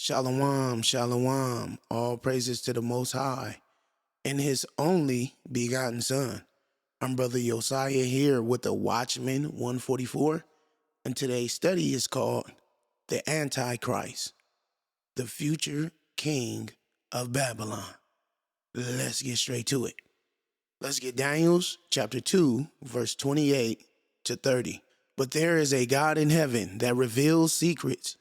Shalom, shalom, all praises to the Most High and His only begotten Son. I'm Brother Josiah here with the Watchman 144, and today's study is called The Antichrist, the Future King of Babylon. Let's get straight to it. Let's get Daniel's chapter 2, verse 28 to 30. But there is a God in heaven that reveals secrets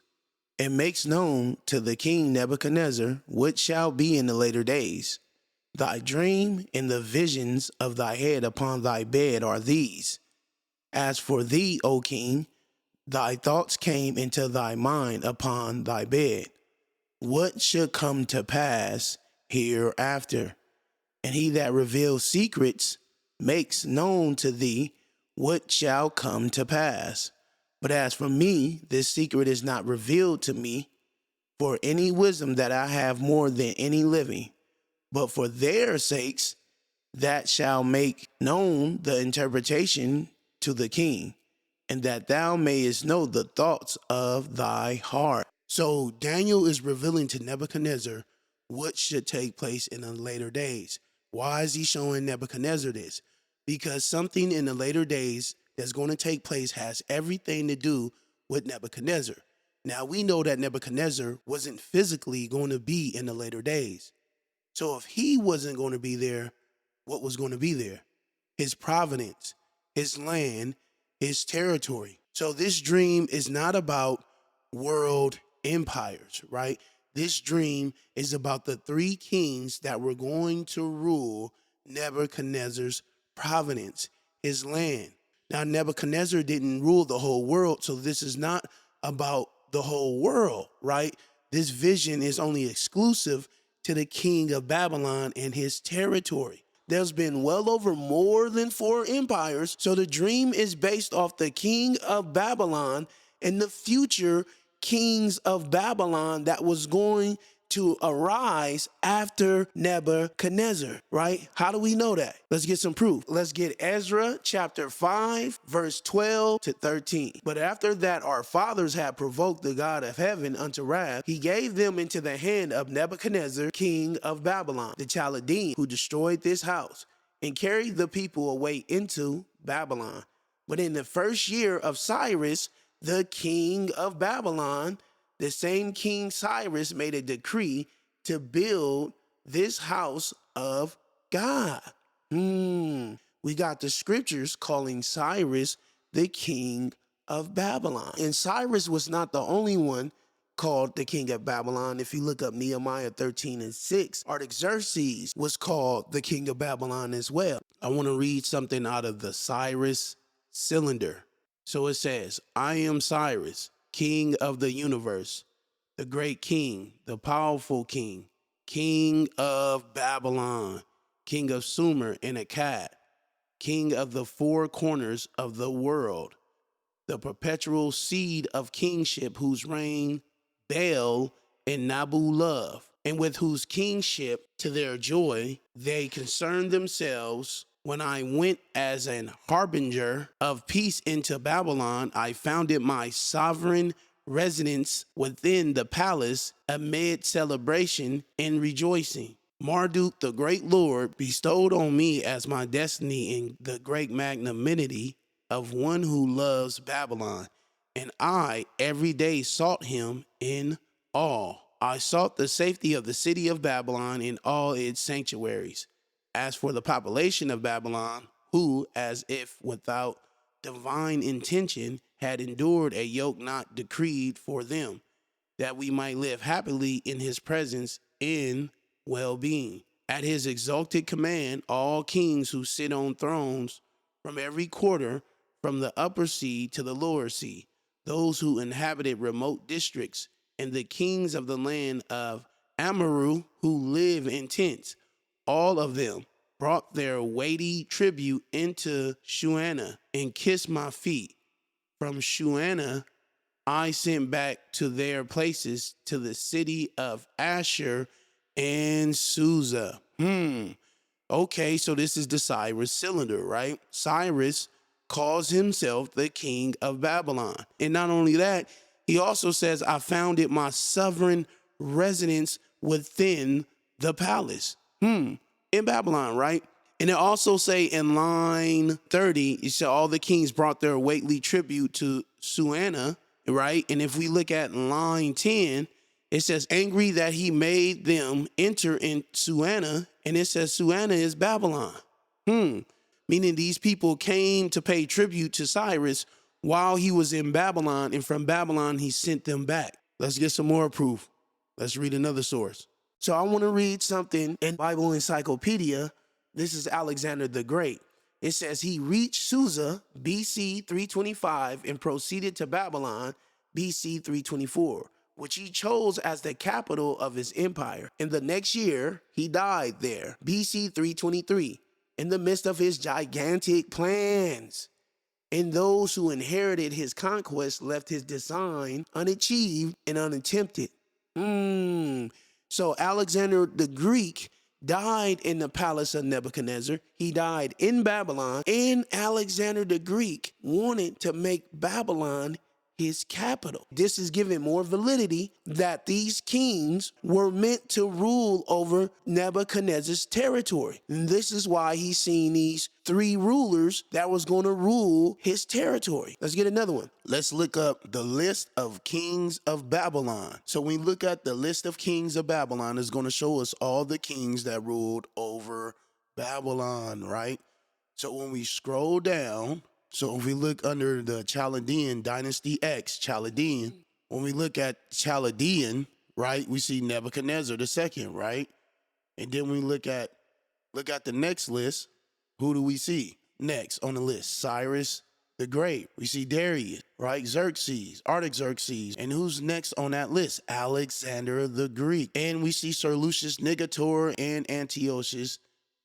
and makes known to the king Nebuchadnezzar what shall be in the later days. Thy dream and the visions of thy head upon thy bed are these. As for thee, O king, thy thoughts came into thy mind upon thy bed. What should come to pass hereafter? And he that reveals secrets makes known to thee what shall come to pass. But as for me, this secret is not revealed to me for any wisdom that I have more than any living, but for their sakes that shall make known the interpretation to the king, and that thou mayest know the thoughts of thy heart. So Daniel is revealing to Nebuchadnezzar what should take place in the later days. Why is he showing Nebuchadnezzar this? Because something in the later days that's going to take place has everything to do with Nebuchadnezzar. Now, we know that Nebuchadnezzar wasn't physically going to be in the later days. So if he wasn't going to be there, what was going to be there? His providence, his land, his territory. So this dream is not about world empires, right? This dream is about the three kings that were going to rule Nebuchadnezzar's providence, his land. Now, Nebuchadnezzar didn't rule the whole world, so this is not about the whole world, right? This vision is only exclusive to the king of Babylon and his territory. There's been well over more than 4 empires, so the dream is based off the king of Babylon and the future kings of Babylon that was going to arise after Nebuchadnezzar, right? How do we know that? Let's get some proof. Let's get Ezra chapter 5, verse 12 to 13. But after that our fathers had provoked the God of heaven unto wrath, he gave them into the hand of Nebuchadnezzar, king of Babylon, the Chaldean, who destroyed this house and carried the people away into Babylon. But in the first year of Cyrus, the king of Babylon, the same King Cyrus made a decree to build this house of God. We got the scriptures calling Cyrus the king of Babylon. And Cyrus was not the only one called the king of Babylon. If you look up Nehemiah 13 and 6, Artaxerxes was called the king of Babylon as well. I want to read something out of the Cyrus cylinder. So it says, I am Cyrus, king of the universe, the great king, the powerful king, king of Babylon, king of Sumer and Akkad, king of the 4 corners of the world, the perpetual seed of kingship, whose reign Baal and Nabu love, and with whose kingship to their joy they concerned themselves. When I went as an harbinger of peace into Babylon, I found it my sovereign residence within the palace amid celebration and rejoicing. Marduk, the great Lord, bestowed on me as my destiny in the great magnanimity of one who loves Babylon, and I every day sought him in awe. I sought the safety of the city of Babylon in all its sanctuaries. As for the population of Babylon, who, as if without divine intention, had endured a yoke not decreed for them, that we might live happily in his presence in well-being. At his exalted command, all kings who sit on thrones from every quarter, from the upper sea to the lower sea, those who inhabited remote districts, and the kings of the land of Amaru who live in tents, all of them brought their weighty tribute into Shuanna and kissed my feet. From Shuanna I sent back to their places to the city of Asher and Susa. Okay, so this is the Cyrus cylinder, right? Cyrus calls himself the king of Babylon. And not only that, he also says, I found it my sovereign residence within the palace. In Babylon, right? And it also say in line 30, it said all the kings brought their weighty tribute to Suanna, right? And if we look at line 10, it says angry that he made them enter in Suanna, and it says Suanna is Babylon. Meaning these people came to pay tribute to Cyrus while he was in Babylon, and from Babylon he sent them back. Let's get some more proof. Let's read another source. So I want to read something in Bible Encyclopedia. This is Alexander the Great. It says he reached Susa BC 325 and proceeded to Babylon BC 324, which he chose as the capital of his empire. In the next year, he died there, BC 323, in the midst of his gigantic plans. And those who inherited his conquest left his design unachieved and unattempted. So Alexander the Greek died in the palace of Nebuchadnezzar. He died in Babylon, and Alexander the Greek wanted to make Babylon his capital. This is giving more validity that these kings were meant to rule over Nebuchadnezzar's territory. And this is why he's seen these three rulers that was going to rule his territory. Let's get another one. Let's look up the list of kings of Babylon. So when we look at the list of kings of Babylon, it's going to show us all the kings that ruled over Babylon, right? So when we scroll down, so if we look under the Chaldean, Dynasty X, Chaldean, when we look at Chaldean, right, we see Nebuchadnezzar the second, right? And then we look at the next list, who do we see next on the list? Cyrus the Great. We see Darius, right? Xerxes, Artaxerxes. And who's next on that list? Alexander the Greek. And we see Sir Lucius Nicator and Antiochus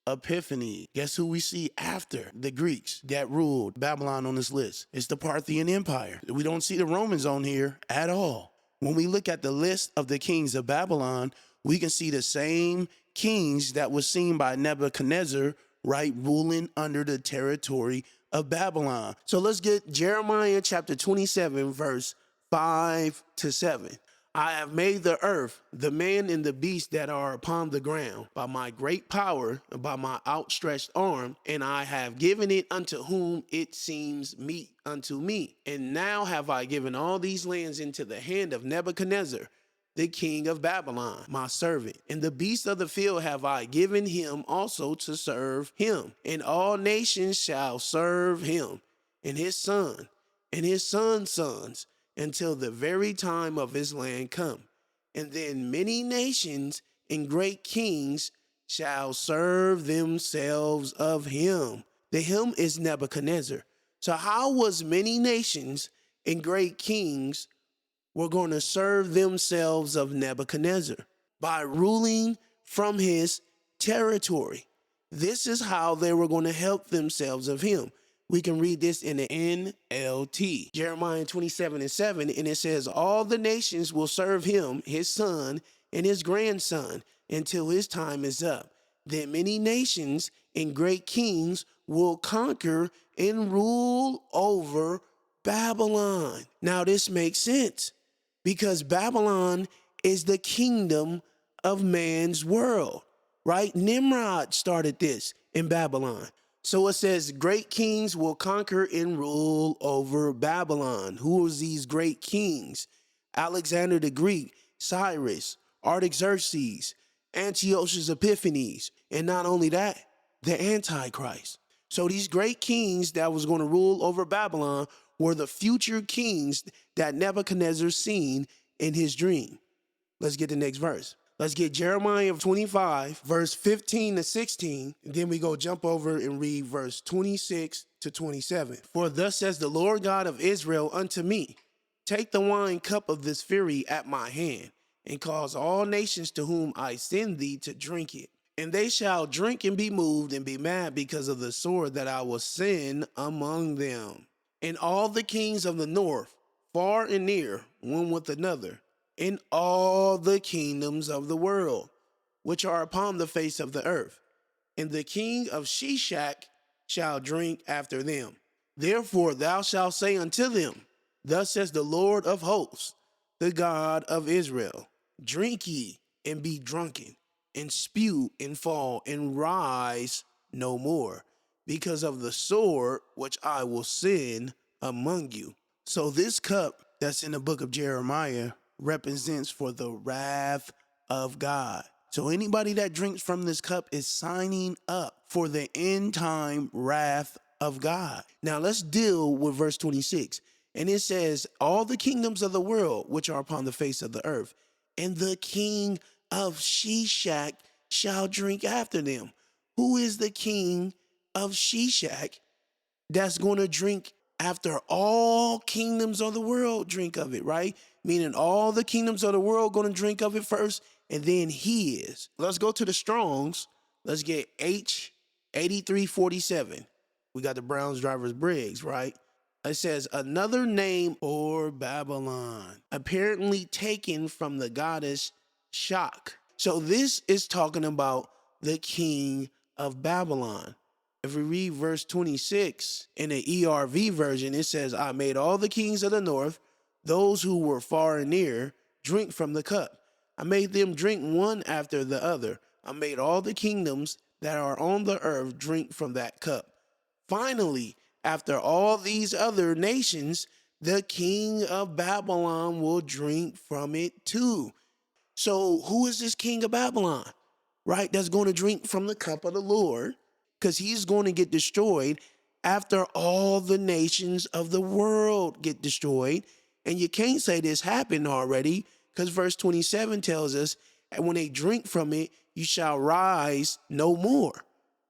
Epiphanes. Guess who we see after the Greeks that ruled Babylon on this list? It's the Parthian Empire. We don't see the Romans on here at all. When we look at the list of the kings of Babylon, we can see the same kings that was seen by Nebuchadnezzar, right, ruling under the territory of Babylon. So let's get Jeremiah chapter 27, verse 5-7. I have made the earth, the man and the beast that are upon the ground, by my great power and by my outstretched arm, and I have given it unto whom it seems meet unto me. And now have I given all these lands into the hand of Nebuchadnezzar, the king of Babylon, my servant. And the beasts of the field have I given him also to serve him. And all nations shall serve him, and his son, and his son's sons, until the very time of his land come. And then many nations and great kings shall serve themselves of him. The him is Nebuchadnezzar. So how was many nations and great kings were going to serve themselves of Nebuchadnezzar? By ruling from his territory. This is how they were going to help themselves of him. We can read this in the NLT, Jeremiah 27:7, and it says, all the nations will serve him, his son, and his grandson, until his time is up. Then many nations and great kings will conquer and rule over Babylon. Now this makes sense, because Babylon is the kingdom of man's world, right? Nimrod started this in Babylon. So it says great kings will conquer and rule over Babylon. Who are these great kings? Alexander the Greek, Cyrus, Artaxerxes, Antiochus Epiphanes, and not only that, the Antichrist. So these great kings that was going to rule over Babylon were the future kings that Nebuchadnezzar seen in his dream. Let's get the next verse. Let's get Jeremiah 25, verse 15-16. And then we go jump over and read verse 26-27. For thus says the Lord God of Israel unto me, take the wine cup of this fury at my hand, and cause all nations to whom I send thee to drink it. And they shall drink and be moved and be mad because of the sword that I will send among them. And all the kings of the north, far and near, one with another, in all the kingdoms of the world, which are upon the face of the earth. And the king of Shishak shall drink after them. Therefore thou shalt say unto them, thus says the Lord of hosts, the God of Israel, Drink ye and be drunken, and spew and fall and rise no more, because of the sword which I will send among you. So this cup that's in the book of Jeremiah represents for the wrath of God. So anybody that drinks from this cup is signing up for the end time wrath of God. Now let's deal with verse 26. And it says, all the kingdoms of the world which are upon the face of the earth, and the king of Shishak shall drink after them. Who is the king of Shishak that's going to drink after all kingdoms of the world drink of it, right? Meaning all the kingdoms of the world going to drink of it first, and then he is. Let's go to the Strongs. Let's get H8347. We got the Browns drivers Briggs, right? It says, another name for Babylon, apparently taken from the goddess Shak. So this is talking about the king of Babylon. If we read verse 26 in the ERV version, it says, I made all the kings of the north, those who were far and near, drink from the cup. I made them drink one after the other. I made all the kingdoms that are on the earth drink from that cup. Finally, after all these other nations, the king of Babylon will drink from it too. So who is this king of Babylon, right? That's going to drink from the cup of the Lord, because he's going to get destroyed after all the nations of the world get destroyed. And you can't say this happened already, because verse 27 tells us, and when they drink from it, you shall rise no more.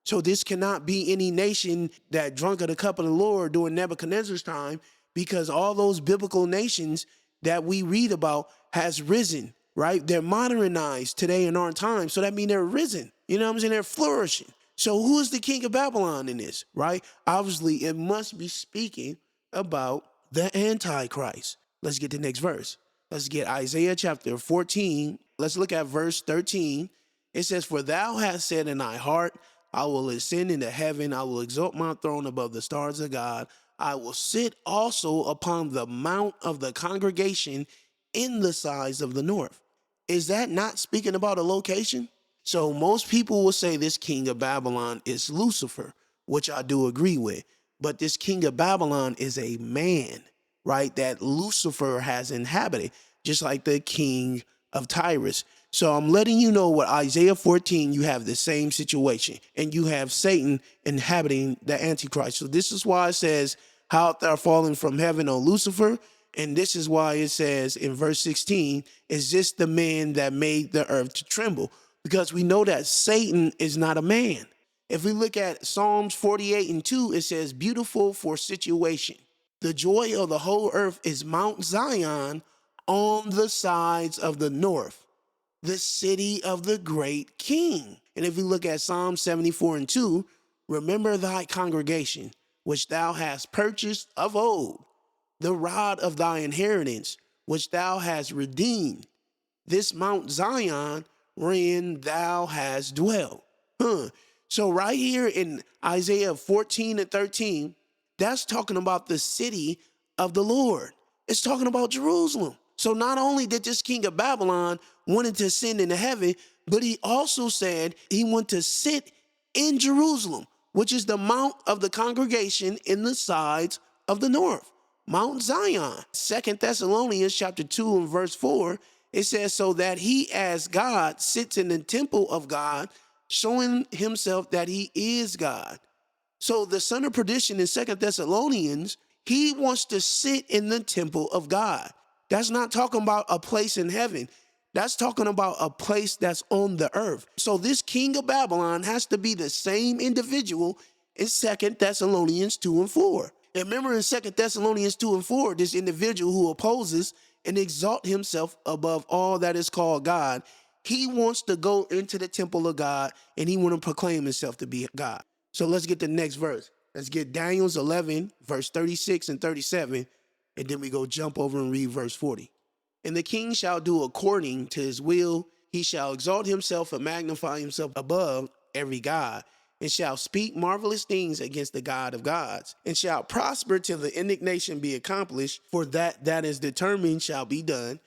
So this cannot be any nation that drunk of the cup of the Lord during Nebuchadnezzar's time, because all those biblical nations that we read about has risen, right? They're modernized today in our time. So that means they're risen. You know what I'm saying? They're flourishing. So who is the king of Babylon in this, right? Obviously, it must be speaking about the Antichrist. Let's get the next verse. Let's get Isaiah chapter 14. Let's look at verse 13. It says, for thou hast said in thy heart, I will ascend into heaven. I will exalt my throne above the stars of God. I will sit also upon the mount of the congregation in the sides of the north. Is that not speaking about a location? So most people will say this king of Babylon is Lucifer, which I do agree with. But this king of Babylon is a man, right, that Lucifer has inhabited, just like the king of Tyrus. So I'm letting you know what Isaiah 14, you have the same situation, and you have Satan inhabiting the Antichrist. So this is why it says, how art thou fallen from heaven, O Lucifer? And this is why it says in verse 16, is this the man that made the earth to tremble? Because we know that Satan is not a man. If we look at Psalms 48:2, it says, beautiful for situation. The joy of the whole earth is Mount Zion on the sides of the north, the city of the great king. And if we look at Psalm 74:2, remember thy congregation, which thou hast purchased of old, the rod of thy inheritance, which thou hast redeemed, this Mount Zion wherein thou hast dwelt. So right here in Isaiah 14:13, that's talking about the city of the Lord. It's talking about Jerusalem. So not only did this king of Babylon wanted to ascend into heaven, but he also said he wanted to sit in Jerusalem, which is the mount of the congregation in the sides of the north, Mount Zion. 2 Thessalonians chapter 2 and verse 4, it says, so that he as God sits in the temple of God, showing himself that he is God. So the son of perdition in 2 Thessalonians, he wants to sit in the temple of God. That's not talking about a place in heaven. That's talking about a place that's on the earth. So this king of Babylon has to be the same individual in 2 Thessalonians 2 and 4. And remember in 2 Thessalonians 2 and 4, this individual who opposes and exalt himself above all that is called God, he wants to go into the temple of God and he wants to proclaim himself to be God. So let's get the next verse. Let's get Daniel's 11, verse 36 and 37, and then we go jump over and read verse 40. And the king shall do according to his will. He shall exalt himself and magnify himself above every god, and shall speak marvelous things against the God of gods, and shall prosper till the indignation be accomplished, for that is determined shall be done.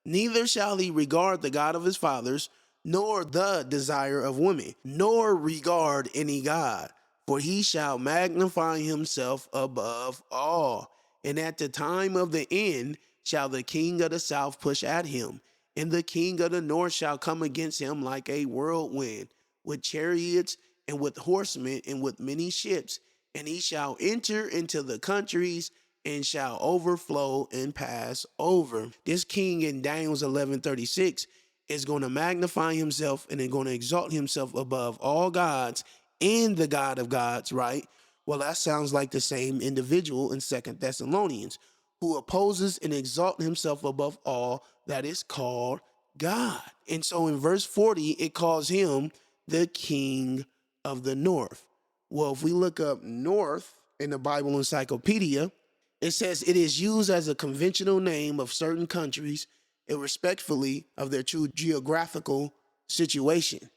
Neither shall he regard the God of his fathers, nor the desire of women, nor regard any God, for he shall magnify himself above all. And at the time of the end shall the king of the south push at him, and the king of the north shall come against him like a whirlwind, with chariots and with horsemen and with many ships. And he shall enter into the countries and shall overflow and pass over. This king in Daniel's 11:36 is going to magnify himself and is going to exalt himself above all gods and the God of gods, right? Well, that sounds like the same individual in 2 Thessalonians, who opposes and exalts himself above all that is called God. And so in verse 40, it calls him the king of the north. Well, if we look up north in the Bible Encyclopedia, it says it is used as a conventional name of certain countries, irrespectively of their true geographical situation.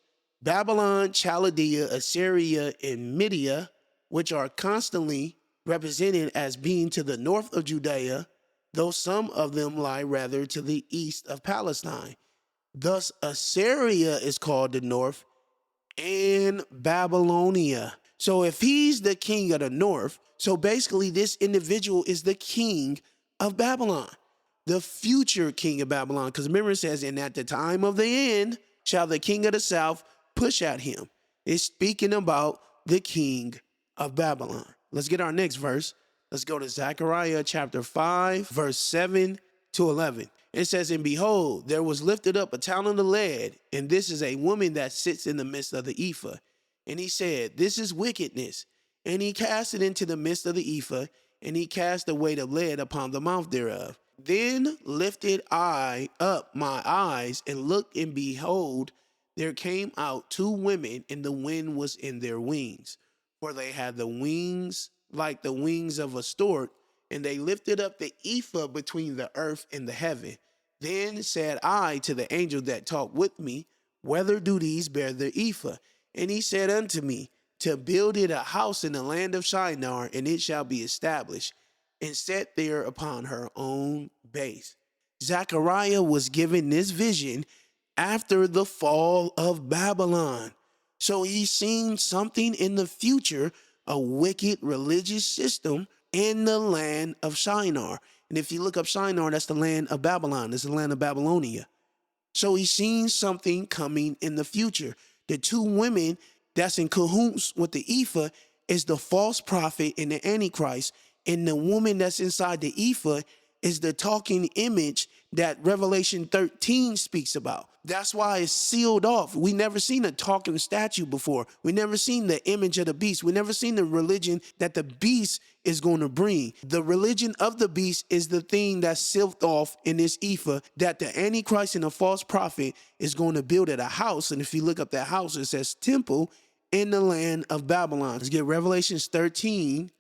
Babylon, Chaldea, Assyria, and Media, which are constantly represented as being to the north of Judea, though some of them lie rather to the east of Palestine. Thus, Assyria is called the north, and Babylonia. So if he's the king of the north, so basically this individual is the king of Babylon, the future king of Babylon. Because remember, it says, and at the time of the end shall the king of the south push at him. It's speaking about the king of Babylon. Let's get our next verse. Let's go to Zechariah chapter 5, verse 7 to 11. It says, and behold, there was lifted up a town of the lead, and this is a woman that sits in the midst of the ephah. And he said, this is wickedness. And he cast it into the midst of the ephah, and he cast away the lead upon the mouth thereof. Then lifted I up my eyes, and looked, and behold, there came out two women, and the wind was in their wings. For they had the wings like the wings of a stork, and they lifted up the ephah between the earth and the heaven. Then said I to the angel that talked with me, whether do these bear the ephah? And he said unto me, to build it a house in the land of Shinar, and it shall be established, and set there upon her own base. Zechariah was given this vision after the fall of Babylon. So he's seen something in the future, a wicked religious system in the land of Shinar. And if you look up Shinar, that's the land of Babylon. It's the land of Babylonia. So he's seen something coming in the future. The two women that's in cahoots with the ephah is the false prophet and the Antichrist. And the woman that's inside the ephah is the talking image that Revelation 13 speaks about. That's why it's sealed off. We never seen a talking statue before. We never seen the image of the beast. We never seen the religion that the beast is going to bring. The religion of the beast is the thing that's sealed off in this ephah, that the Antichrist and the false prophet is going to build at a house. And if you look up that house, it says temple in the land of Babylon. Let's get Revelation 13,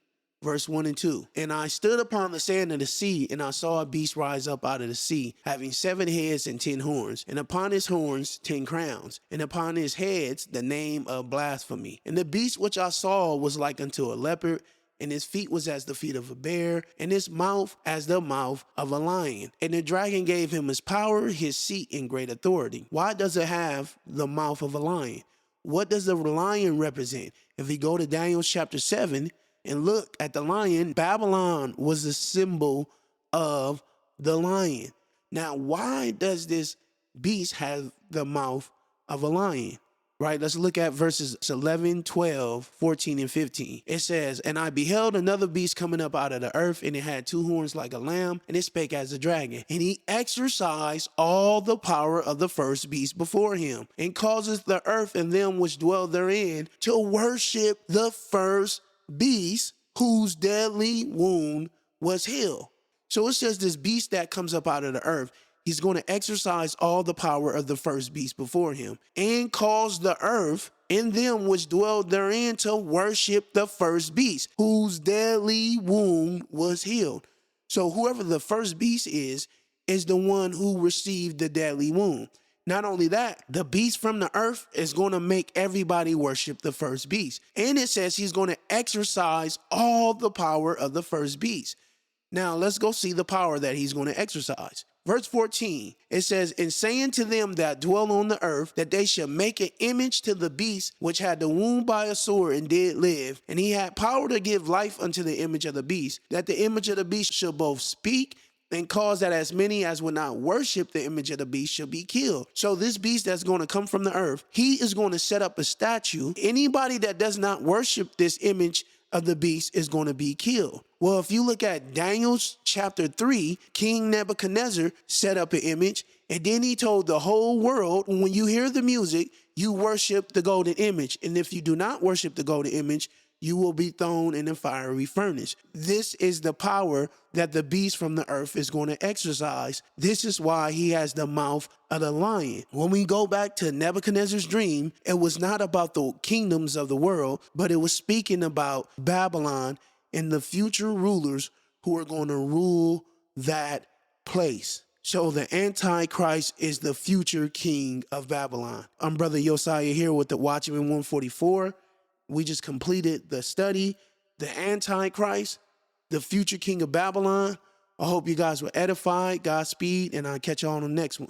verse 1 and 2. And I stood upon the sand of the sea, and I saw a beast rise up out of the sea, having 7 heads and 10 horns, and upon his horns 10 crowns, and upon his heads the name of blasphemy. And the beast which I saw was like unto a leopard, and his feet was as the feet of a bear, and his mouth as the mouth of a lion. And the dragon gave him his power, his seat, and great authority. Why does it have the mouth of a lion? What does the lion represent? If we go to Daniel chapter 7, and look at the lion, Babylon was the symbol of the lion. Now, why does this beast have the mouth of a lion? Right, let's look at verses 11, 12, 14, and 15. It says, and I beheld another beast coming up out of the earth, and it had 2 horns like a lamb, and it spake as a dragon. And he exercised all the power of the first beast before him, and causes the earth and them which dwell therein to worship the first beast, whose deadly wound was hell. So it says this beast that comes up out of the earth, he's going to exercise all the power of the first beast before him, and cause the earth and them which dwell therein to worship the first beast, whose deadly wound was healed. So whoever the first beast is the one who received the deadly wound. Not only that, the beast from the earth is going to make everybody worship the first beast. And it says he's going to exercise all the power of the first beast. Now, let's go see the power that he's going to exercise. Verse 14, it says, and saying to them that dwell on the earth, that they should make an image to the beast, which had the wound by a sword and did live. And he had power to give life unto the image of the beast, that the image of the beast should both speak and cause that as many as would not worship the image of the beast shall be killed. So this beast that's going to come from the earth, he is going to set up a statue. Anybody that does not worship this image of the beast is going to be killed. Well, if you look at Daniel's chapter 3, King Nebuchadnezzar set up an image, and then he told the whole world, when you hear the music, you worship the golden image. And if you do not worship the golden image, you will be thrown in a fiery furnace. This is the power that the beast from the earth is going to exercise. This is why he has the mouth of the lion. When we go back to Nebuchadnezzar's dream, it was not about the kingdoms of the world, but it was speaking about Babylon and the future rulers who are going to rule that place. So the Antichrist is the future king of Babylon. I'm Brother Josiah here with the Watchman 144. We just completed the study, the Antichrist, the future king of Babylon. I hope you guys were edified. Godspeed, and I'll catch you on the next one.